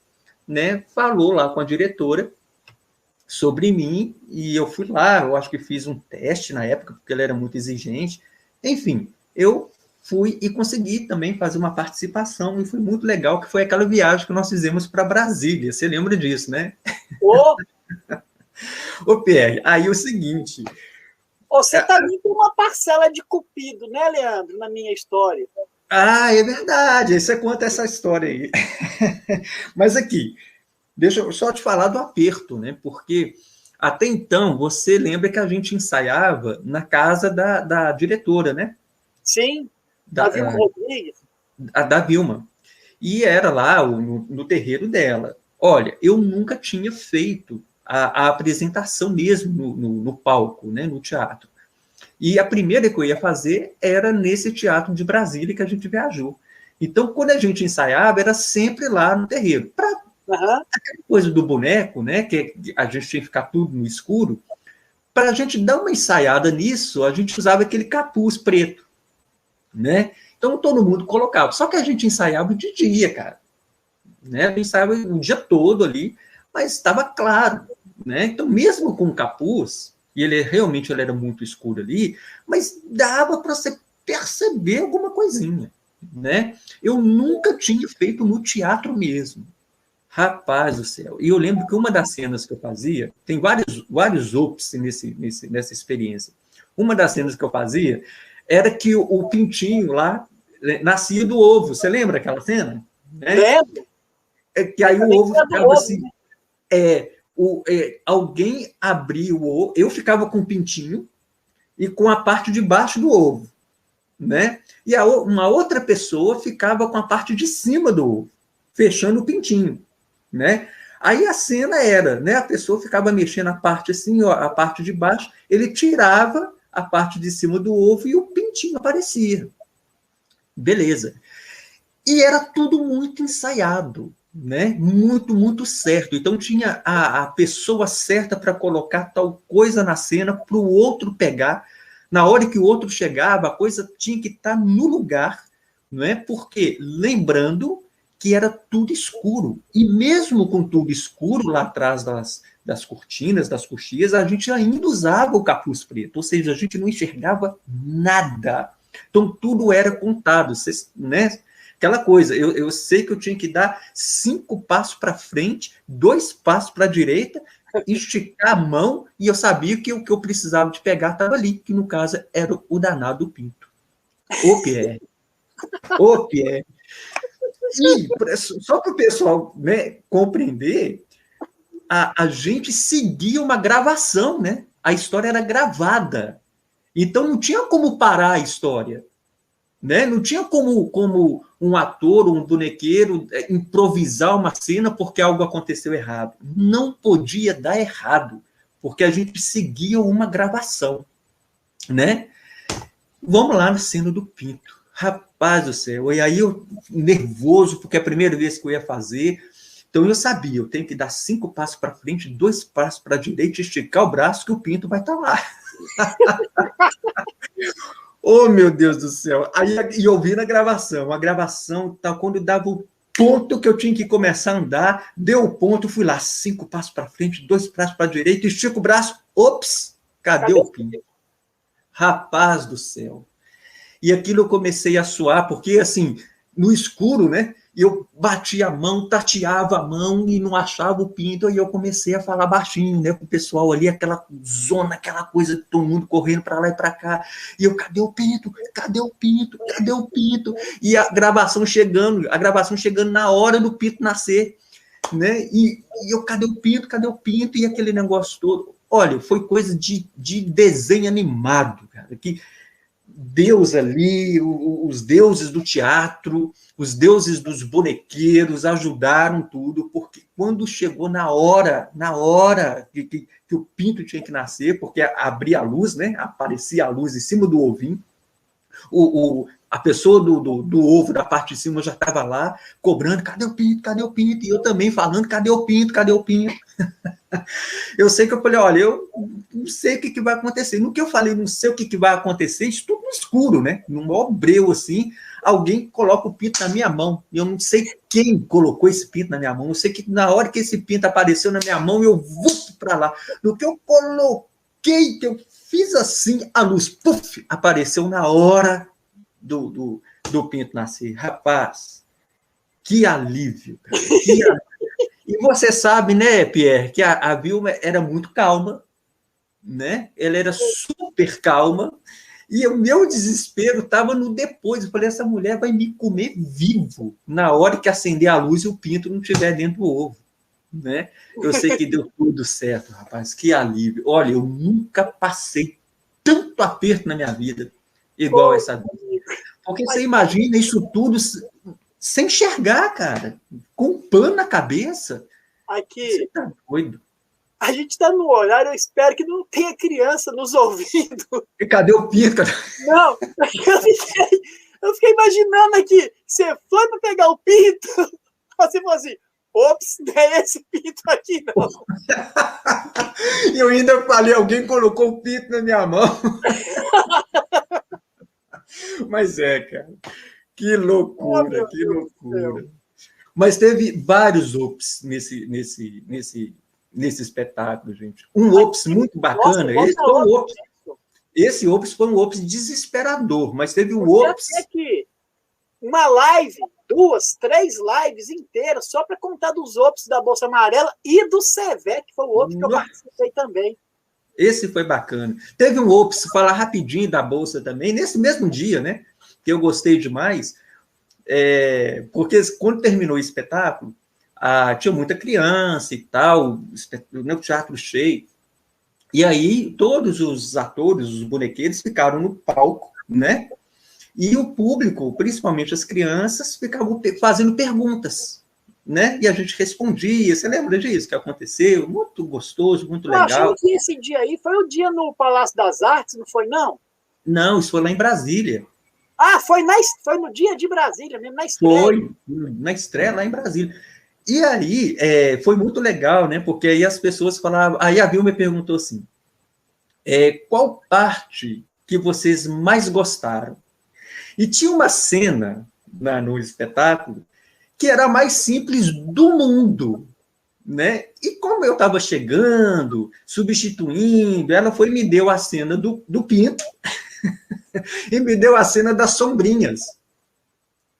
né, falou lá com a diretora sobre mim, e eu fui lá, eu acho que fiz um teste na época, porque ela era muito exigente, enfim, eu fui e consegui também fazer uma participação, e foi muito legal, que foi aquela viagem que nós fizemos para Brasília, você lembra disso, né? Ô, Pierre, aí é o seguinte... Você também tem uma parcela de cupido, né, Leandro, na minha história? Ah, é verdade. Aí você conta essa história aí. Mas aqui, deixa eu só te falar do aperto, né? Porque até então você lembra que a gente ensaiava na casa da diretora, né? Sim, Da, a Vilma Rodrigues. da Vilma. E era lá no terreiro dela. Olha, eu nunca tinha feito a apresentação mesmo no palco, né? No teatro. E a primeira que eu ia fazer era nesse teatro de Brasília que a gente viajou. Então, quando a gente ensaiava, era sempre lá no terreiro. Para Uhum. aquela coisa do boneco, né? Que a gente tinha que ficar tudo no escuro. Para a gente dar uma ensaiada nisso, a gente usava aquele capuz preto, né? Então todo mundo colocava. Só que a gente ensaiava de dia, cara. Né? A gente ensaiava o dia todo ali, mas estava claro, né? Então, mesmo com o capuz, e ele era muito escuro ali, mas dava para você perceber alguma coisinha, né? Eu nunca tinha feito no teatro mesmo. Rapaz do céu. E eu lembro que uma das cenas que eu fazia, tem vários ops nessa experiência. Uma das cenas que eu fazia era que o pintinho lá nascia do ovo. Você lembra aquela cena? Né? Lembro. Que aí o ovo ficava assim. Né? Alguém abria o ovo, eu ficava com o pintinho e com a parte de baixo do ovo. Né? E uma outra pessoa ficava com a parte de cima do ovo, fechando o pintinho. Né? Aí a cena era, né? A pessoa ficava mexendo a parte assim, ó, a parte de baixo, ele tirava a parte de cima do ovo e o pintinho aparecia. Beleza. E era tudo muito ensaiado, né? Muito, muito certo. Então tinha a pessoa certa para colocar tal coisa na cena para o outro pegar. Na hora que o outro chegava, a coisa tinha que estar no lugar, não é? Porque lembrando que era tudo escuro. E mesmo com tudo escuro lá atrás das cortinas, das coxias, a gente ainda usava o capuz preto, ou seja, a gente não enxergava nada. Então tudo era contado, né? Aquela coisa, eu sei que eu tinha que dar 5 passos para frente, 2 passos para a direita, esticar a mão, e eu sabia que o que eu precisava de pegar estava ali, que no caso era o danado pinto. Ô, Pierre. Ô, Pierre. E só para o pessoal, né, compreender, a gente seguia uma gravação, né? A história era gravada. Então não tinha como parar a história. Né? Não tinha como um ator ou um bonequeiro improvisar uma cena porque algo aconteceu errado. Não podia dar errado, porque a gente seguia uma gravação. Né? Vamos lá na cena do pinto. Rapaz do céu, e aí eu nervoso, porque é a primeira vez que eu ia fazer. Então eu sabia, eu tenho que dar 5 passos para frente, 2 passos para a direita, esticar o braço que o pinto vai estar lá. Oh, meu Deus do céu. Aí, e eu vi na gravação, a gravação, tá, quando dava o ponto que eu tinha que começar a andar, deu o ponto, fui lá, 5 passos para frente, 2 passos para a direita, estico o braço, ops, cadê o pinto? Rapaz do céu. E aquilo eu comecei a suar, porque assim, no escuro, né? Eu batia a mão, tateava a mão e não achava o pinto, aí eu comecei a falar baixinho, né, com o pessoal ali, aquela zona, aquela coisa, todo mundo correndo para lá e para cá, e eu, cadê o pinto? Cadê o pinto? Cadê o pinto? E a gravação chegando na hora do pinto nascer, né, e eu, cadê o pinto? Cadê o pinto? E aquele negócio todo. Olha, foi coisa de desenho animado, cara, que Deus ali, os deuses do teatro, os deuses dos bonequeiros ajudaram tudo, porque quando chegou na hora que o pinto tinha que nascer, porque abria a luz, né? Aparecia a luz em cima do ovinho, a pessoa do ovo, da parte de cima, já estava lá, cobrando, cadê o pinto, cadê o pinto? E eu também falando, cadê o pinto, cadê o pinto? Eu sei que eu falei, olha, eu não sei o que vai acontecer. No que eu falei, não sei o que vai acontecer, isso tudo no escuro, né? Num maior breu, assim, alguém coloca o pinto na minha mão. E eu não sei quem colocou esse pinto na minha mão. Eu sei que na hora que esse pinto apareceu na minha mão, eu vou para lá. No que eu coloquei, que eu fiz assim, a luz, puf, apareceu na hora do pinto nascer. Rapaz, que alívio, cara. Que alívio. E você sabe, né, Pierre, que a Vilma era muito calma, né? Ela era super calma. E o meu desespero estava no depois. Eu falei, essa mulher vai me comer vivo na hora que acender a luz e o pinto não estiver dentro do ovo. Né? Eu sei que deu tudo certo, rapaz. Que alívio. Olha, eu nunca passei tanto aperto na minha vida igual essa vez. Porque você imagina isso tudo sem enxergar, cara. Com um pano na cabeça. Aqui, você tá doido. A gente está no horário, eu espero que não tenha criança nos ouvindo. E cadê o pinto, cara? Não, eu fiquei imaginando aqui, você foi para pegar o pinto, você falou assim, ops, não é esse pinto aqui, não. E eu ainda falei, alguém colocou o pinto na minha mão. Mas cara, que loucura, que loucura. Mas teve vários ops nesse espetáculo, gente. Um ops muito bacana. Esse ops foi um ops desesperador, mas teve um ops... Aqui, uma live, 2, 3 lives inteiras, só para contar dos ops da Bolsa Amarela e do CEVEC, que foi o ops que eu participei também. Esse foi bacana. Teve um ops, falar rapidinho da Bolsa também, nesse mesmo dia, né? Que eu gostei demais, porque quando terminou o espetáculo, tinha muita criança e tal, o teatro cheio. E aí, todos os atores, os bonequeiros, ficaram no palco, né? E o público, principalmente as crianças, ficavam fazendo perguntas, né? E a gente respondia. Você lembra disso que aconteceu? Muito gostoso, muito legal. Eu achei que esse dia aí foi o dia no Palácio das Artes, não foi, não? Não, isso foi lá em Brasília. Foi no dia de Brasília mesmo, na estreia. Foi, na estreia lá em Brasília. E aí, foi muito legal, né? Porque aí as pessoas falavam... Aí a Vilma perguntou assim, qual parte que vocês mais gostaram? E tinha uma cena no espetáculo que era a mais simples do mundo, né? E como eu estava chegando, substituindo, ela foi e me deu a cena do pinto e me deu a cena das sombrinhas,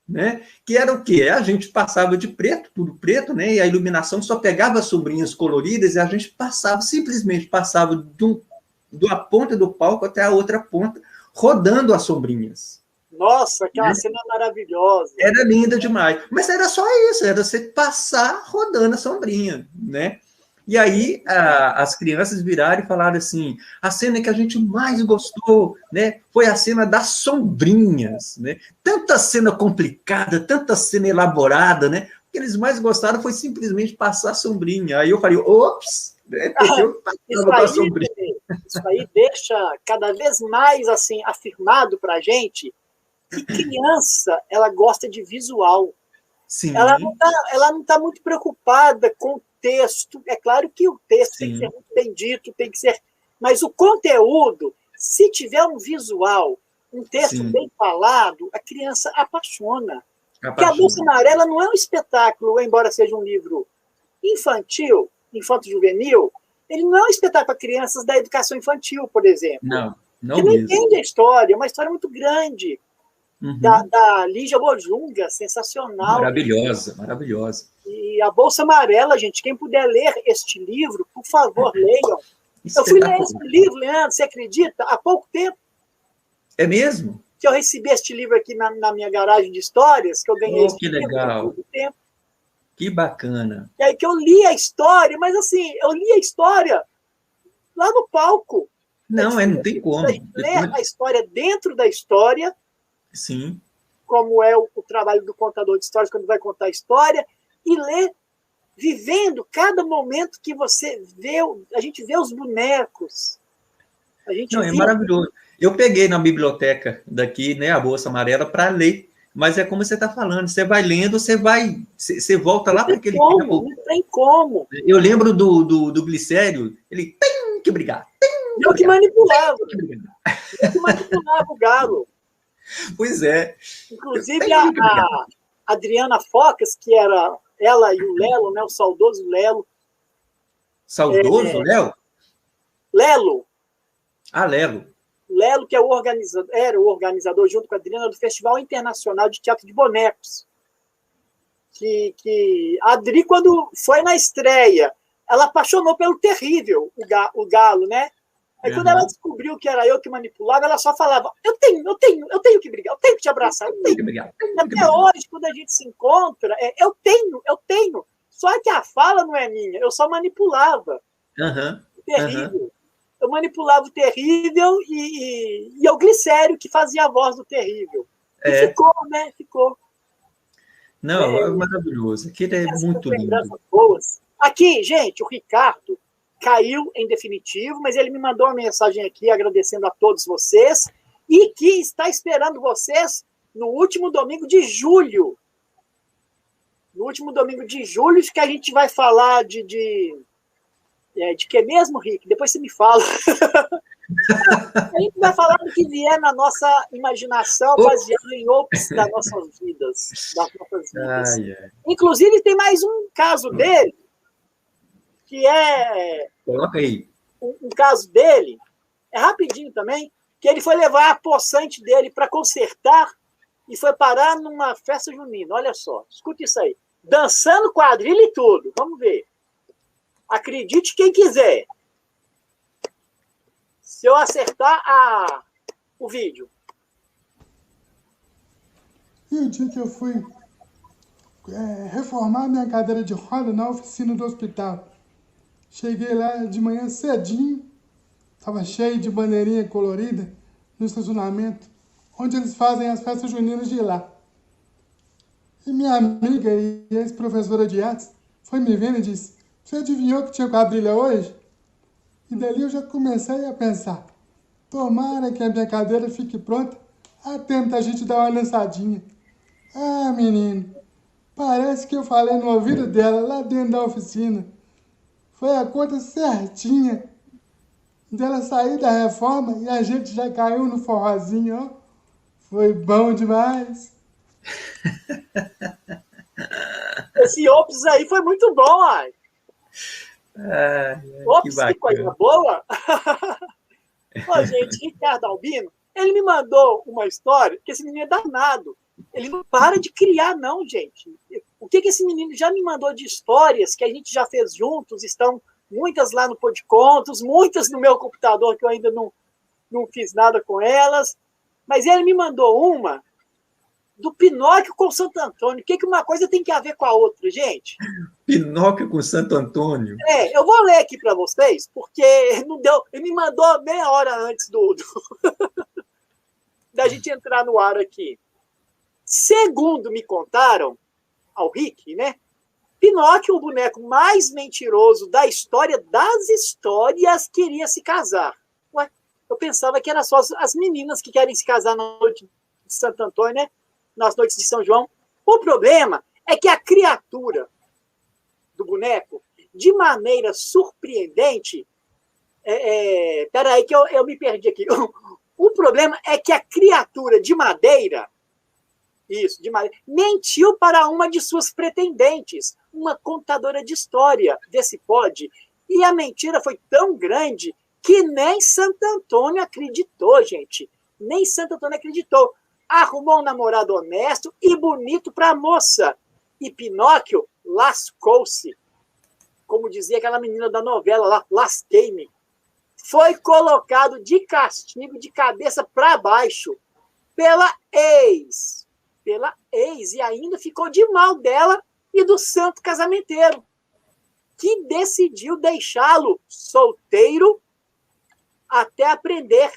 né? Que era o quê? A gente passava de preto, tudo preto, né? E a iluminação só pegava as sombrinhas coloridas e a gente simplesmente passava da ponta do palco até a outra ponta, rodando as sombrinhas. Nossa, aquela cena maravilhosa. Era linda demais. Mas era só isso, era você passar rodando a sombrinha, né? E aí as crianças viraram e falaram assim, a cena que a gente mais gostou, né, foi a cena das sombrinhas, né? Tanta cena complicada, tanta cena elaborada, né? O que eles mais gostaram foi simplesmente passar a sombrinha. Aí eu falei, ops, né? Porque eu passava a sombrinha. Isso aí deixa cada vez mais assim afirmado para a gente que criança, ela gosta de visual. Sim. Ela não tá muito preocupada com o texto. É claro que o texto tem que ser muito bem dito, tem que ser... Mas o conteúdo, se tiver um visual, um texto bem falado, a criança apaixona. Porque a Bolsa Amarela não é um espetáculo, embora seja um livro infantil, infanto-juvenil, ele não é um espetáculo para crianças da educação infantil, por exemplo. Não mesmo. Não entende a história, é uma história muito grande. Da Lígia Bojunga, sensacional. Maravilhosa, maravilhosa. E a Bolsa Amarela, gente, quem puder ler este livro, por favor, leiam. Eu fui ler esse livro, Leandro, você acredita? Há pouco tempo. É mesmo? Que eu recebi este livro aqui na minha garagem de histórias, que eu ganhei esse que livro legal. há pouco tempo. Que bacana. E aí que eu li a história, mas assim, eu li a história lá no palco. Não, não tem como. Ler a história dentro da história. Sim. Como é o trabalho do contador de histórias quando vai contar a história, e ler, vivendo cada momento que você vê, a gente vê os bonecos. É maravilhoso. Eu peguei na biblioteca daqui, né, a Bolsa Amarela, para ler, mas é como você está falando, você vai lendo, você volta lá para aquele tempo. Não tem como. Eu lembro do Glicério, ele tem que brigar. Eu que manipulava. Eu que manipulava o galo. Pois é. Inclusive, a Adriana Focas, que era ela e o Lelo, né, o saudoso Lelo. Saudoso, Léo? Lelo. Lelo. Lelo, que era o organizador, junto com a Adriana, do Festival Internacional de Teatro de Bonecos. Que a Adri, quando foi na estreia, ela apaixonou pelo Terrível, o Galo, né? Aí quando ela descobriu que era eu que manipulava, ela só falava, eu tenho que brigar, eu tenho que te abraçar, eu tenho. Até hoje, quando a gente se encontra, eu tenho. Só que a fala não é minha, eu só manipulava. Terrível. Eu manipulava o terrível e o Glicério que fazia a voz do terrível. E ficou, né? Ficou. Não, é maravilhoso. Aquilo é muito lindo. Boas. Aqui, gente, o Ricardo caiu em definitivo, mas ele me mandou uma mensagem aqui agradecendo a todos vocês e que está esperando vocês no último domingo de julho. No último domingo de julho, que a gente vai falar de que mesmo, Rick? Depois você me fala. A gente vai falar do que vier na nossa imaginação, baseado em ops das nossas vidas. Inclusive, tem mais um caso dele, que é... Coloca aí. Um caso dele, é rapidinho também, que ele foi levar a poçante dele para consertar e foi parar numa festa junina. Olha só, escuta isso aí. Dançando quadrilha e tudo. Vamos ver. Acredite quem quiser. Se eu acertar o vídeo. E o dia que eu fui reformar minha cadeira de roda na oficina do hospital. Cheguei lá de manhã cedinho, estava cheio de bandeirinha colorida no estacionamento, onde eles fazem as festas juninas de lá. E minha amiga e ex-professora de artes foi me vendo e disse, você adivinhou que tinha quadrilha hoje? E dali eu já comecei a pensar, tomara que a minha cadeira fique pronta a tempo da gente dar uma lançadinha. Ah, menino, parece que eu falei no ouvido dela lá dentro da oficina. Foi a conta certinha dela sair da reforma e a gente já caiu no forrozinho, ó. Foi bom demais. Esse ops aí foi muito bom, ai. Ops, que coisa boa. Ô, gente, Ricardo Albino, ele me mandou uma história, que esse menino é danado. Ele não para de criar, não, gente. O que esse menino já me mandou de histórias que a gente já fez juntos, estão muitas lá no Podcontos, muitas no meu computador, que eu ainda não fiz nada com elas. Mas ele me mandou uma do Pinóquio com Santo Antônio. O que uma coisa tem que a ver com a outra, gente? Pinóquio com Santo Antônio? Eu vou ler aqui para vocês, porque não deu. Ele me mandou meia hora antes da gente entrar no ar aqui. Segundo me contaram, ao Rick, né? Pinóquio, o boneco mais mentiroso da história das histórias, queria se casar. Ué, eu pensava que era só as meninas que querem se casar na noite de Santo Antônio, né? Nas noites de São João. O problema é que a criatura do boneco, de maneira surpreendente... Peraí que eu me perdi aqui. O problema é que a criatura de madeira... Isso, de madeira. Mentiu para uma de suas pretendentes, uma contadora de história, vê se pode. E a mentira foi tão grande que nem Santo Antônio acreditou, gente. Nem Santo Antônio acreditou. Arrumou um namorado honesto e bonito para a moça. E Pinóquio lascou-se. Como dizia aquela menina da novela lá, lasquei-me. Foi colocado de castigo de cabeça para baixo pela ex, e ainda ficou de mal dela e do santo casamenteiro, que decidiu deixá-lo solteiro até aprender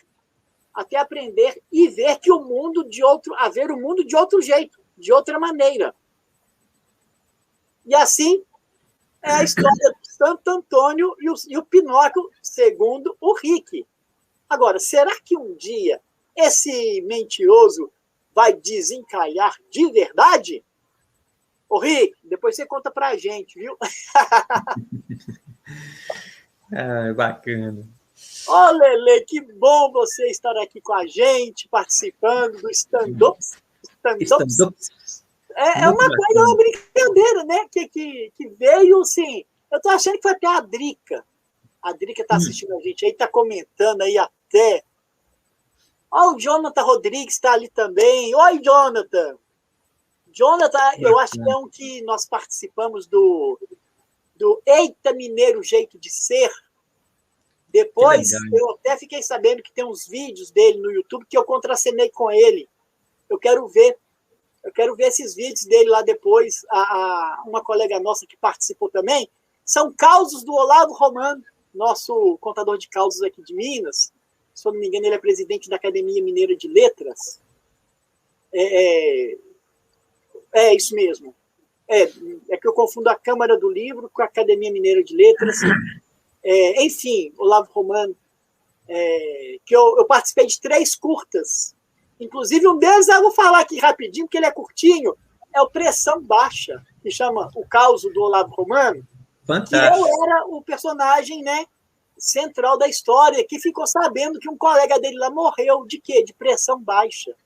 e ver que o mundo de outro jeito, de outra maneira. E assim é a história do Santo Antônio e o Pinóquio, segundo o Rick. Agora, será que um dia esse mentiroso vai desencalhar de verdade? Ô, Rick, depois você conta pra gente, viu? Bacana. Ô, Lele, que bom você estar aqui com a gente, participando do stand-ups. É uma coisa, uma brincadeira, né? Que veio, assim... Eu tô achando que foi até a Drica. A Drica tá assistindo a gente aí, tá comentando aí até... Ó, o Jonathan Rodrigues está ali também. Oi, Jonathan. Jonathan, eu acho que é um que nós participamos do Eita Mineiro Jeito de Ser. Depois, eu até fiquei sabendo que tem uns vídeos dele no YouTube que eu contracenei com ele. Eu quero ver esses vídeos dele lá depois. Uma colega nossa que participou também. São causos do Olavo Romano, nosso contador de causos aqui de Minas. Se eu não me engano, ele é presidente da Academia Mineira de Letras. É isso mesmo. É que eu confundo a Câmara do Livro com a Academia Mineira de Letras. Enfim, Olavo Romano, que eu participei de 3 curtas. Inclusive, um deles eu vou falar aqui rapidinho, porque ele é curtinho. É o Pressão Baixa, que chama O Caos do Olavo Romano. Fantástico. Que eu era o personagem, né, central da história, que ficou sabendo que um colega dele lá morreu de quê? De pressão baixa.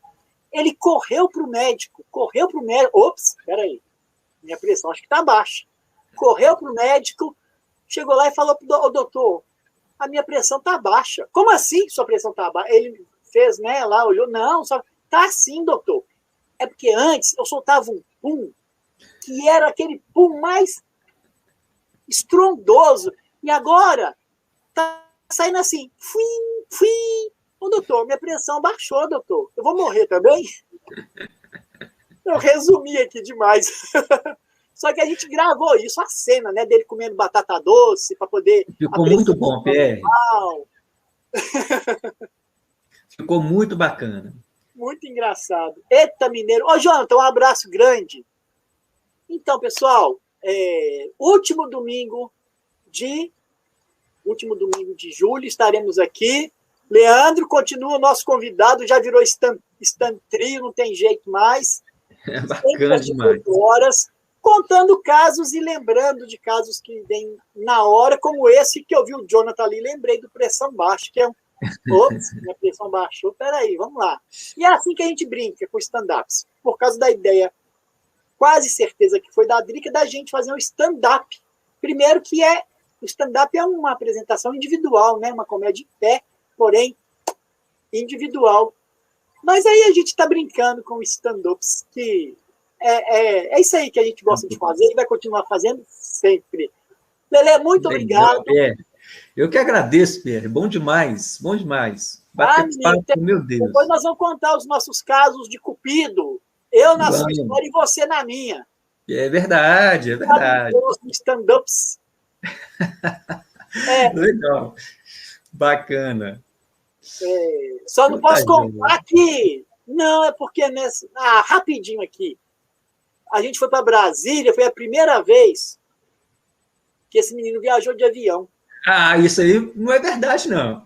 Ele correu para o médico. Ops, peraí. Minha pressão acho que está baixa. Correu para o médico, chegou lá e falou para o doutor, a minha pressão está baixa. Como assim sua pressão está baixa? Ele fez, né, lá, olhou, não, só tá assim, doutor. É porque antes eu soltava um pum, que era aquele pum mais estrondoso, e agora tá saindo assim, fui. Ô, doutor, minha pressão baixou, doutor. Eu vou morrer também? Eu resumi aqui demais. Só que a gente gravou isso, a cena, né, dele comendo batata doce para poder... Ficou muito bom, Pierre. Ficou muito bacana. Muito engraçado. Eita, mineiro. Ô, Jonathan, um abraço grande. Então, pessoal, último domingo de julho estaremos aqui. Leandro continua nosso convidado, já virou stand trio, não tem jeito mais. É bacana demais. Horas, contando casos e lembrando de casos que vêm na hora, como esse que eu vi o Jonathan ali, lembrei do Pressão Baixa, que é um... Ops, minha pressão baixou, peraí, vamos lá. E é assim que a gente brinca com stand-ups, por causa da ideia, quase certeza que foi da Drica, da gente fazer um stand-up. Primeiro que o stand-up é uma apresentação individual, né? Uma comédia em pé, porém individual. Mas aí a gente está brincando com stand-ups, que é isso aí que a gente gosta de fazer e vai continuar fazendo sempre. Lelê, muito obrigado. Eu que agradeço, Pierre. Bom demais, bom demais. Bater papo, meu Deus. Depois nós vamos contar os nossos casos de Cupido. Eu na sua história e você na minha. É verdade, é verdade. Stand-ups. Legal. Bacana. Só não posso contar que... Não, é porque rapidinho aqui. A gente foi para Brasília, foi a primeira vez que esse menino viajou de avião. Ah, isso aí não é verdade, não.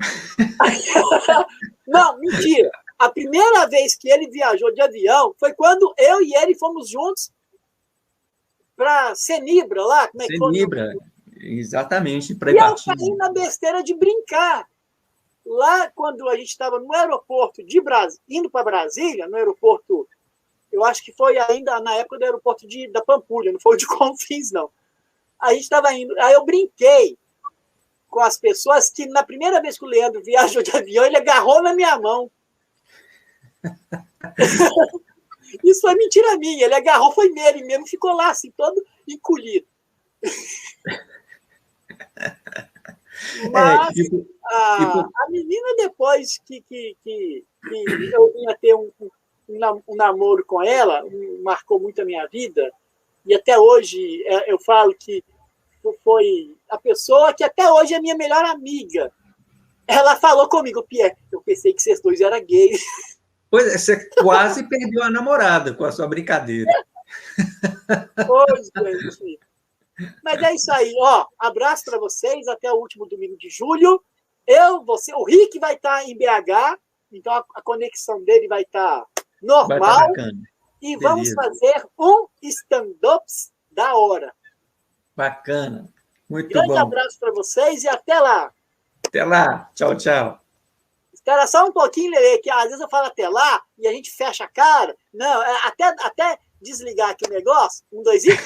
Não, mentira. A primeira vez que ele viajou de avião foi quando eu e ele fomos juntos para Senibra, lá. Como é que Senibra, exatamente. E eu caí na besteira de brincar. Lá, quando a gente estava no aeroporto de Brasília, indo para Brasília, no aeroporto, eu acho que foi ainda na época do aeroporto da Pampulha, não foi o de Confins, não. A gente estava indo, aí eu brinquei com as pessoas que na primeira vez que o Leandro viajou de avião, ele agarrou na minha mão. Isso foi mentira minha, ele agarrou, foi nele mesmo, ficou lá assim, todo encolhido. Mas a menina, depois que eu vinha ter um namoro com ela, marcou muito a minha vida, e até hoje eu falo que foi a pessoa que até hoje é minha melhor amiga. Ela falou comigo, Pierre, eu pensei que vocês dois eram gays. Pois é, você quase perdeu a namorada com a sua brincadeira. Pois, gente. Mas é isso aí, ó. Abraço para vocês, até o último domingo de julho. O Rick vai estar em BH, então a conexão dele vai estar normal. Vai estar bacana. E vamos fazer um stand-ups da hora. Bacana. Muito bom. Grande abraço para vocês e até lá. Até lá. Tchau, tchau. Espera só um pouquinho, Lelê, que às vezes eu falo até lá e a gente fecha a cara. Não, até desligar aqui o negócio. 1, 2 e...